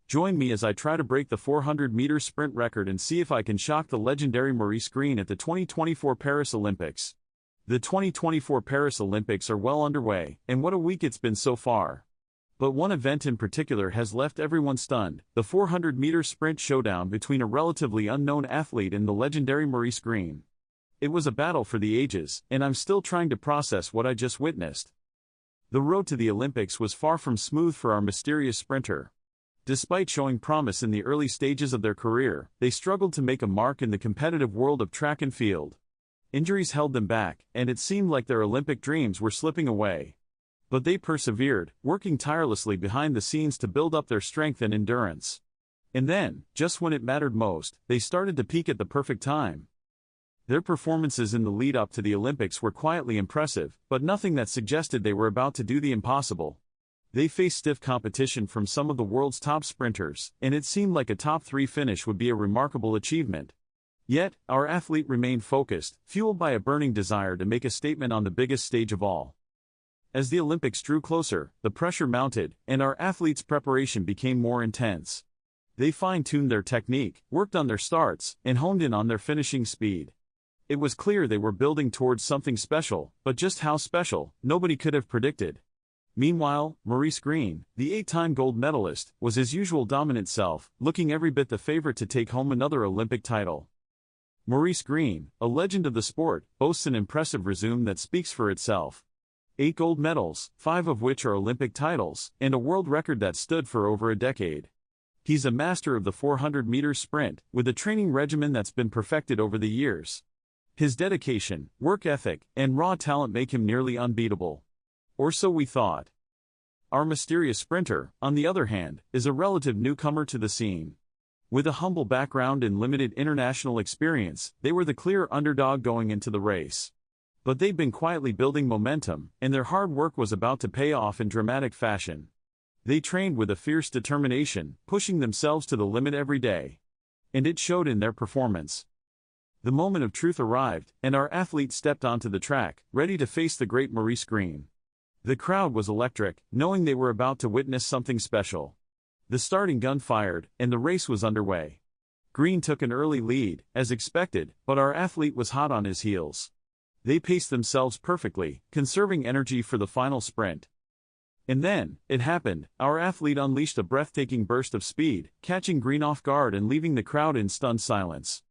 Join me as I try to break the 400-meter sprint record and see if I can shock the legendary Maurice Greene at the 2024 Paris Olympics. The 2024 Paris Olympics are well underway, and what a week it's been so far. But one event in particular has left everyone stunned, the 400-meter sprint showdown between a relatively unknown athlete and the legendary Maurice Greene. It was a battle for the ages, and I'm still trying to process what I just witnessed. The road to the Olympics was far from smooth for our mysterious sprinter. Despite showing promise in the early stages of their career, they struggled to make a mark in the competitive world of track and field. Injuries held them back, and it seemed like their Olympic dreams were slipping away. But they persevered, working tirelessly behind the scenes to build up their strength and endurance. And then, just when it mattered most, they started to peak at the perfect time. Their performances in the lead-up to the Olympics were quietly impressive, but nothing that suggested they were about to do the impossible. They faced stiff competition from some of the world's top sprinters, and it seemed like a top-3 finish would be a remarkable achievement. Yet, our athlete remained focused, fueled by a burning desire to make a statement on the biggest stage of all. As the Olympics drew closer, the pressure mounted, and our athletes' preparation became more intense. They fine-tuned their technique, worked on their starts, and honed in on their finishing speed. It was clear they were building towards something special, but just how special, nobody could have predicted. Meanwhile, Maurice Greene, the 8-time gold medalist, was his usual dominant self, looking every bit the favorite to take home another Olympic title. Maurice Greene, a legend of the sport, boasts an impressive resume that speaks for itself. 8 gold medals, 5 of which are Olympic titles, and a world record that stood for over a decade. He's a master of the 400-meter sprint, with a training regimen that's been perfected over the years. His dedication, work ethic, and raw talent make him nearly unbeatable. Or so we thought. Our mysterious sprinter, on the other hand, is a relative newcomer to the scene. With a humble background and limited international experience, they were the clear underdog going into the race. But they'd been quietly building momentum, and their hard work was about to pay off in dramatic fashion. They trained with a fierce determination, pushing themselves to the limit every day. And it showed in their performance. The moment of truth arrived, and our athlete stepped onto the track, ready to face the great Maurice Greene. The crowd was electric, knowing they were about to witness something special. The starting gun fired, and the race was underway. Greene took an early lead, as expected, but our athlete was hot on his heels. They paced themselves perfectly, conserving energy for the final sprint. And then, it happened, our athlete unleashed a breathtaking burst of speed, catching Greene off guard and leaving the crowd in stunned silence.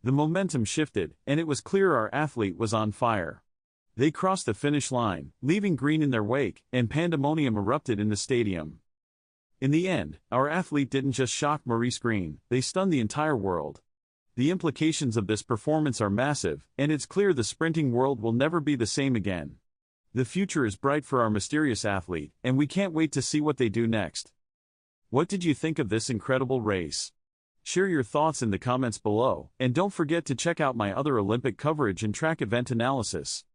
The momentum shifted, and it was clear our athlete was on fire. They crossed the finish line, leaving Greene in their wake, and pandemonium erupted in the stadium. In the end, our athlete didn't just shock Maurice Greene, they stunned the entire world. The implications of this performance are massive, and it's clear the sprinting world will never be the same again. The future is bright for our mysterious athlete, and we can't wait to see what they do next. What did you think of this incredible race? Share your thoughts in the comments below, and don't forget to check out my other Olympic coverage and track event analysis.